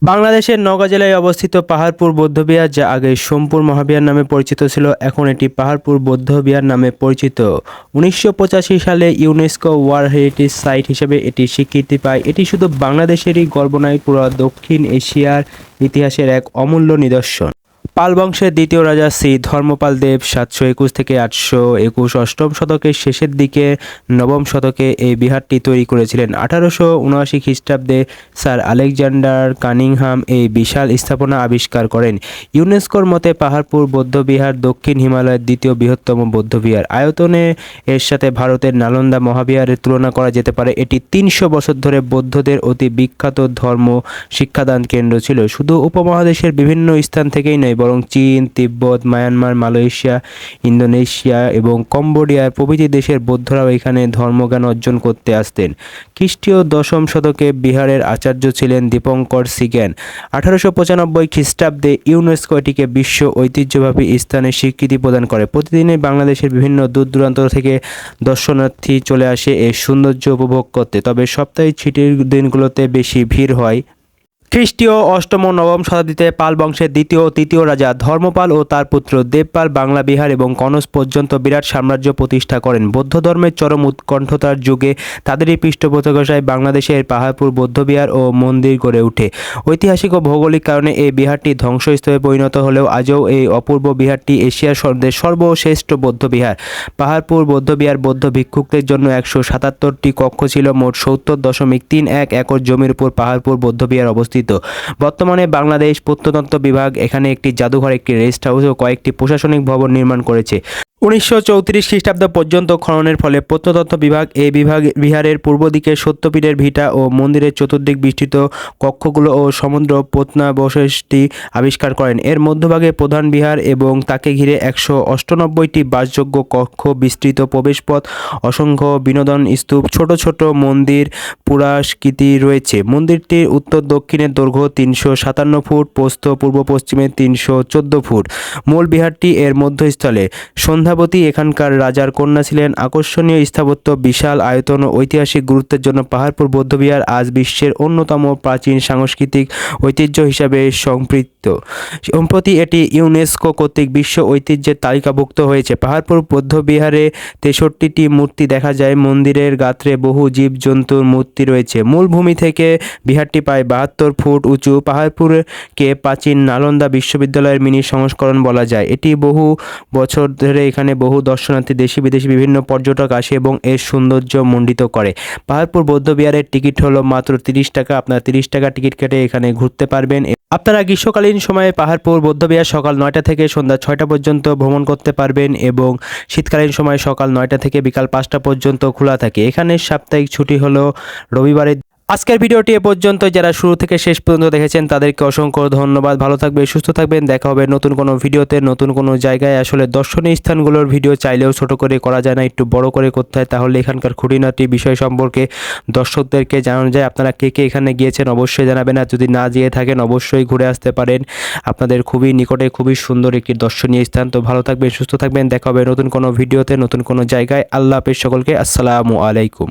বাংলাদেশের নওগাঁ জেলায় অবস্থিত পাহাড়পুর বৌদ্ধবিহার, যা আগে সোমপুর মহাবিহার নামে পরিচিত ছিল, এখন এটি পাহাড়পুর বৌদ্ধবিহার নামে পরিচিত। 1985 সালে ইউনেস্কো ওয়ার্ল্ড হেরিটেজ সাইট হিসেবে এটি স্বীকৃতি পায়। এটি শুধু বাংলাদেশেরই গর্ব নয়, পুরো দক্ষিণ এশিয়ার ইতিহাসের এক অমূল্য নিদর্শন। পাল বংশের দ্বিতীয় রাজা শ্রী ধর্মপাল দেব 721 থেকে 821 অষ্টম শতকের শেষের দিকে নবম শতকে এই বিহারটি তৈরি করেছিলেন। 1879 খ্রিস্টাব্দে স্যার আলেকজান্ডার কানিংহাম এই বিশাল স্থাপনা আবিষ্কার করেন। ইউনেস্কোর মতে পাহাড়পুর বৌদ্ধবিহার দক্ষিণ হিমালয়ের দ্বিতীয় বৃহত্তম বৌদ্ধবিহার। আয়তনে এর সাথে ভারতের নালন্দা মহাবিহারের তুলনা করা যেতে পারে। এটি 300 বছর ধরে বৌদ্ধদের অতি বিখ্যাত ধর্ম শিক্ষাদান কেন্দ্র ছিল। শুধু উপমহাদেশের বিভিন্ন স্থান থেকেই নয়, বরং চীন, তিব্বত, মায়ানমার, মালয়েশিয়া, ইন্দোনেশিয়া এবং কম্বোডিয়ার প্রভৃতি দেশের বৌদ্ধরাও এখানে ধর্মজ্ঞান অর্জন করতে আসতেন। খ্রিস্টীয় দশম শতকে বিহারের আচার্য ছিলেন দীপঙ্কর সিজ্ঞান। 1895 খ্রিস্টাব্দে ইউনেস্কো এটিকে বিশ্ব ঐতিহ্যবাহী স্থানের স্বীকৃতি প্রদান করে। প্রতিদিনই বাংলাদেশের বিভিন্ন দূর দূরান্ত থেকে দর্শনার্থী চলে আসে এই সৌন্দর্য উপভোগ করতে। তবে সপ্তাহের ছুটির দিনগুলোতে বেশি ভিড় হয়। খ্রিস্টীয় অষ্টম ও নবম শতাব্দীতে পাল বংশের দ্বিতীয় ও তৃতীয় রাজা ধর্মপাল ও তার পুত্র দেবপাল বাংলা বিহার এবং কনৌজ পর্যন্ত বিরাট সাম্রাজ্য প্রতিষ্ঠা করেন। বৌদ্ধ ধর্মের চরম উৎকণ্ঠতার যুগে তাদেরই পৃষ্ঠপোষকতায় বাংলাদেশের পাহাড়পুর বৌদ্ধবিহার ও মন্দির গড়ে ওঠে। ঐতিহাসিক ও ভৌগোলিক কারণে এই বিহারটি ধ্বংসস্তূপে পরিণত হলেও আজও এই অপূর্ব বিহারটি এশিয়ার সর্বশ্রেষ্ঠ বৌদ্ধবিহার। পাহাড়পুর বৌদ্ধবিহার বৌদ্ধ ভিক্ষুকদের জন্য 177টি কক্ষ ছিল। মোট 70.31 একর জমির উপর পাহাড়পুর বৌদ্ধবিহার অবস্থিত। বর্তমানে বাংলাদেশ প্রত্নতত্ত্ব বিভাগ এখানে একটি জাদুঘর, একটি রেস্ট হাউস ও কয়েকটি প্রশাসনিক ভবন নির্মাণ করেছে। 1934 খ্রিস্টাব্দ পর্যন্ত খননের ফলে প্রত্নতত্ত্ব বিভাগ এই বিহারের পূর্ব দিকে সত্যপীরের ভিটা ও মন্দিরের চতুর্দিক বিস্তৃত কক্ষগুলো ও সমুদ্র প্রত্নাবশেষটি আবিষ্কার করেন। এর মধ্যভাগে প্রধান বিহার এবং তাকে ঘিরে 198টি বাসযোগ্য কক্ষ, বিস্তৃত প্রবেশপথ, অসংখ্য বিনোদন স্তূপ, ছোট ছোট মন্দির পুরাস্কৃতি রয়েছে। মন্দিরটির উত্তর দক্ষিণের দৈর্ঘ্য 357 ফুট, প্রস্থ পূর্ব পশ্চিমে 314 ফুট। মূল বিহারটি এর মধ্যস্থলে। সন্ধ্যাবতী এখানকার রাজার কন্যা ছিলেন। আকর্ষণীয় স্থাপত্য, বিশাল আয়তন ও ঐতিহাসিক গুরুত্বের জন্য পাহাড়পুর বৌদ্ধবিহার আজ বিশ্বের অন্যতম প্রাচীন সাংস্কৃতিক ঐতিহ্য হিসাবে সম্পৃক্ত। সম্প্রতি এটি ইউনেস্কো কর্তৃক বিশ্ব ঐতিহ্যের তালিকাভুক্ত হয়েছে। পাহাড়পুর বৌদ্ধবিহারে 63টি মূর্তি দেখা যায়। মন্দিরের গাত্রে বহু জীবজন্তুর মূর্তি রয়েছে। মূল ভূমি থেকে বিহারটি প্রায় 72 ফুট উঁচু। পাহাড়পুরকে প্রাচীন নালন্দা বিশ্ববিদ্যালয়ের মিনি সংস্করণ বলা যায়। এটি বহু বছর ধরে এখানে বহু দর্শনার্থী, দেশি বিদেশি বিভিন্ন পর্যটক আসে এবং এর সৌন্দর্য মণ্ডিত করে। পাহাড়পুর বৌদ্ধবিহারের টিকিট হলো মাত্র 30 টাকা। আপনারা 30 টাকা টিকিট কেটে এখানে ঘুরতে পারবেন। আপনারা গ্রীষ্মকালীন সময়ে পাহাড়পুর বৌদ্ধবিহার সকাল 9টা থেকে সন্ধ্যা 6টা পর্যন্ত ভ্রমণ করতে পারবেন এবং শীতকালীন সময় সকাল 9টা থেকে বিকাল 5টা পর্যন্ত খোলা থাকে। এখানে সাপ্তাহিক ছুটি হলো রবিবারে। আজকের ভিডিওটি এ পর্যন্ত। যারা শুরু থেকে শেষ পর্যন্ত দেখেছেন তাদেরকে অসংখ্য ধন্যবাদ। ভালো থাকবেন, সুস্থ থাকবেন। দেখা হবে নতুন কোনো ভিডিওতে, নতুন কোনো জায়গায়। আসলে দর্শনীয় স্থানগুলোর ভিডিও চাইলেও ছোট করে করা যায় না, একটু বড় করে করতে হয়, তাহলে এখানকার খুঁটিনাটি বিষয় সম্পর্কে দর্শকদেরকে জানানো যায়। আপনারা কে কে এখানে গিয়েছেন অবশ্যই জানাবেন, আর যদি না গিয়ে থাকেন অবশ্যই ঘুরে আসতে পারেন। আপনাদের খুবই নিকটে খুবই সুন্দর একটি দর্শনীয় স্থান। তো ভালো থাকবেন, সুস্থ থাকবেন। দেখা হবে নতুন কোনো ভিডিওতে, নতুন কোনো জায়গায়। আল্লাহ হাফেজ সকলকে। আসসালামু আলাইকুম।